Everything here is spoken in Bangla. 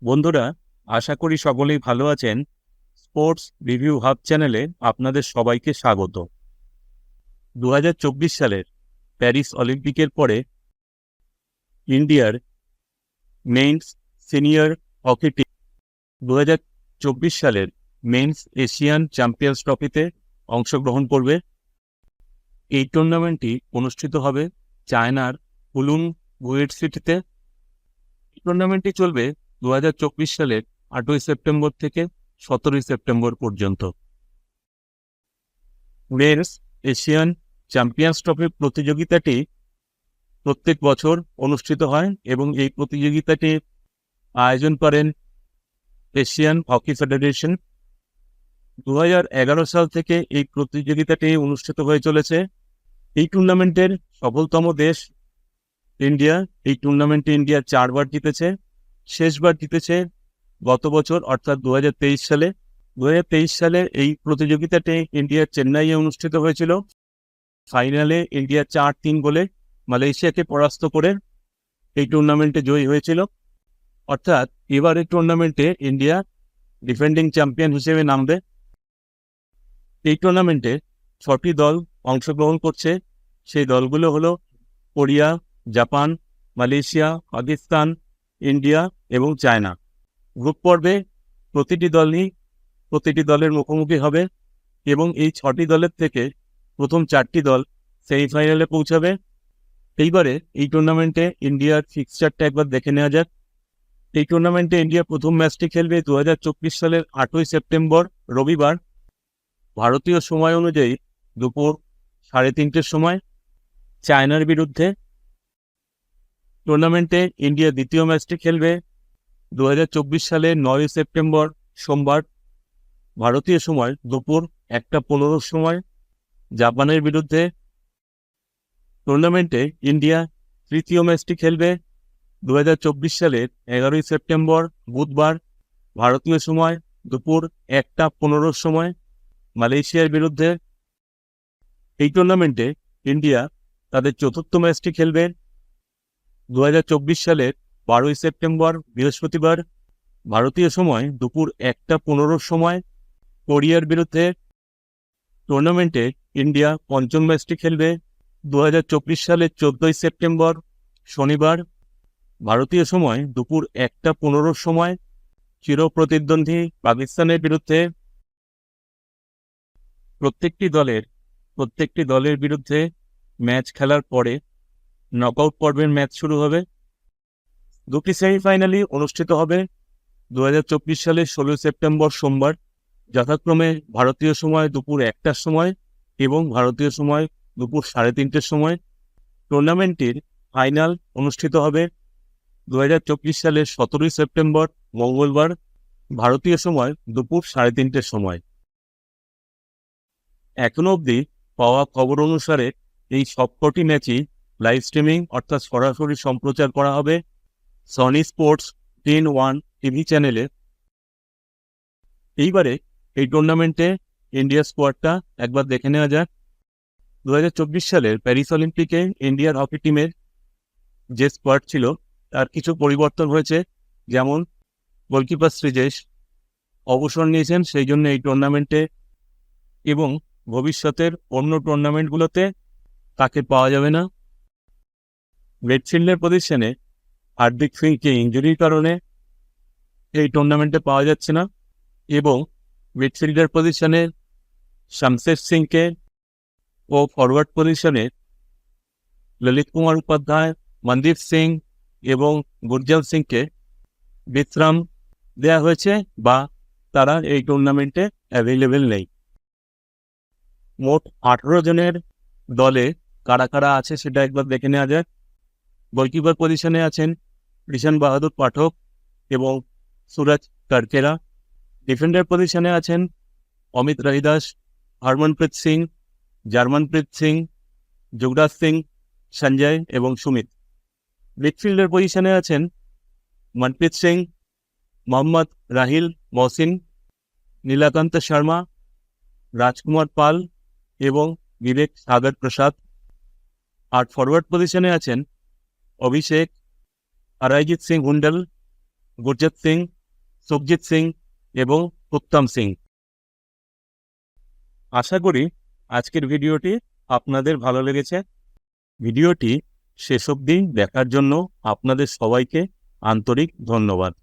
বন্ধুরা, আশা করি সকলেই ভালো আছেন। স্পোর্টস রিভিউ হাব চ্যানেলে আপনাদের সবাইকে স্বাগত। 2024 সালের প্যারিস অলিম্পিকের পরে ইন্ডিয়ার মেন্স সিনিয়র হকি টিম 2024 সালের মেন্স এশিয়ান চ্যাম্পিয়ন্স ট্রফিতে অংশগ্রহণ করবে। এই টুর্নামেন্টটি অনুষ্ঠিত হবে চায়নার হুলুন বুয়েট সিটিতে। এই টুর্নামেন্টটি চলবে 2024 সালের 8ই সেপ্টেম্বর থেকে 17ই সেপ্টেম্বর পর্যন্ত। মেন্স এশিয়ান চ্যাম্পিয়ন্স ট্রফি প্রতিযোগিতাটি প্রত্যেক বছর অনুষ্ঠিত হয় এবং এই প্রতিযোগিতাটি আয়োজন করেন এশিয়ান হকি ফেডারেশন। 2011 সাল থেকে এই প্রতিযোগিতাটি অনুষ্ঠিত হয়ে চলেছে। এই টুর্নামেন্টের সফলতম দেশ ইন্ডিয়া। এই টুর্নামেন্টে ইন্ডিয়া 4বার জিতেছে। শেষবার জিতেছে গত বছর অর্থাৎ 2023 সালে। 2023 সালে এই প্রতিযোগিতাটি ইন্ডিয়ার চেন্নাইয়ে অনুষ্ঠিত হয়েছিল। ফাইনালে ইন্ডিয়া 4-3 গোলে মালয়েশিয়াকে পরাস্ত করে এই টুর্নামেন্টে জয়ী হয়েছিল। অর্থাৎ এবারের টুর্নামেন্টে ইন্ডিয়া ডিফেন্ডিং চ্যাম্পিয়ন হিসেবে নামবে। এই টুর্নামেন্টে 6টি দল অংশগ্রহণ করছে। সেই দলগুলো হলো Korea, Japan, Malaysia, Pakistan, India এবং চায়না। গ্রুপ পর্বে প্রতিটি দলের মুখোমুখি হবে এবং এই 6টি দলের থেকে প্রথম 4টি দল সেমিফাইনালে পৌঁছাবে। এইবারে এই টুর্নামেন্টে ইন্ডিয়ার ফিক্সচারটা একবার দেখে নেওয়া যাক। এই টুর্নামেন্টে ইন্ডিয়া প্রথম ম্যাচটি খেলবে 2024 সালের 8ই সেপ্টেম্বর রবিবার ভারতীয় সময় অনুযায়ী দুপুর 3:30 সময় চায়নার বিরুদ্ধে। টুর্নামেন্টে ইন্ডিয়া দ্বিতীয় ম্যাচটি খেলবে 2024 সালের 9ই সেপ্টেম্বর সোমবার ভারতীয় সময় দুপুর 1:15 সময় জাপানের বিরুদ্ধে। টুর্নামেন্টে ইন্ডিয়া তৃতীয় ম্যাচটি খেলবে 2024 সালের 11ই সেপ্টেম্বর বুধবার ভারতীয় সময় দুপুর 1:15 সময় মালয়েশিয়ার বিরুদ্ধে। এই টুর্নামেন্টে ইন্ডিয়া তাদের চতুর্থ ম্যাচটি খেলবে 2024 সালের 12ই সেপ্টেম্বর বৃহস্পতিবার ভারতীয় সময় দুপুর 1:15 সময় কোরিয়ার বিরুদ্ধে। টুর্নামেন্টে ইন্ডিয়া পঞ্চম ম্যাচটি খেলবে 2024 সালের 14ই সেপ্টেম্বর শনিবার ভারতীয় সময় দুপুর 1:15 সময় চিরপ্রতিদ্বন্দ্বী পাকিস্তানের বিরুদ্ধে। প্রত্যেকটি দলের বিরুদ্ধে ম্যাচ খেলার পরে নকআউট পর্বের ম্যাচ শুরু হবে। দুটি সেমিফাইনালই অনুষ্ঠিত হবে 2024 সালের 16 সেপ্টেম্বর সোমবার যথাক্রমে ভারতীয় সময় দুপুর 1টার সময় এবং ভারতীয় সময় দুপুর 3:30 সময়। টুর্নামেন্টটির ফাইনাল অনুষ্ঠিত হবে 2024 সালের 17ই সেপ্টেম্বর মঙ্গলবার ভারতীয় সময় দুপুর 3:30 সময়। এখনো অবধি পাওয়া খবর অনুসারে এই সবকটি ম্যাচই লাইভ স্ট্রিমিং অর্থাৎ সরাসরি সম্প্রচার করা হবে সনি স্পোর্টস 10-1 টিভি চ্যানেলে। এইবারে এই টুর্নামেন্টে ইন্ডিয়া স্কোয়াডটা একবার দেখে নেওয়া যাক। 2024 সালের প্যারিস অলিম্পিকে ইন্ডিয়ার হকি টিমের যে স্কোয়াড ছিল তার কিছু পরিবর্তন হয়েছে। যেমন গোলকিপার শ্রীজেশ অবসর নিয়েছেন, সেই জন্য এই টুর্নামেন্টে এবং ভবিষ্যতের অন্য টুর্নামেন্টগুলোতে তাকে পাওয়া যাবে না। মিডফিল্ডের পজিশনে হার্দিক সিংকে ইঞ্জুরির কারণে এই টুর্নামেন্টে পাওয়া যাচ্ছে না এবং মিডফিল্ডার পজিশনে শামশের সিংকে ও ফরওয়ার্ড পজিশনে ললিত কুমার উপাধ্যায়, মনদীপ সিং এবং গুরজাল সিংকে বিশ্রাম দেওয়া হয়েছে বা তারা এই টুর্নামেন্টে অ্যাভেলেবেল নেই। মোট 18 জনের দলে কারা কারা আছে সেটা একবার দেখে নেওয়া যাক। গোলকিপার পজিশনে আছেন কৃষণ বাহাদুর পাঠক এবং সুরজ কারকেরা। ডিফেন্ডার পজিশনে আছেন অমিত রহিদাস, হরমনপ্রীত সিং, জার্মানপ্রীত সিং, যুবরাজ সিং, সঞ্জয় এবং সুমিত। মিডফিল্ডার পজিশনে আছেন মনপ্রীত সিং, মোহাম্মদ রাহিল মহসিন, নীলাকান্ত শর্মা, রাজকুমার পাল এবং বিবেক সাগর প্রসাদ। আর ফরওয়ার্ড পজিশনে আছেন অভিষেক, অরিজিৎ সিং হুন্ডাল, গুরজিৎ সিং, সুখজিৎ সিং এবং উত্তম সিং। আশা করি আজকের ভিডিওটি আপনাদের ভালো লেগেছে। ভিডিওটি শেষ অবধি দেখার জন্য আপনাদের সবাইকে আন্তরিক ধন্যবাদ।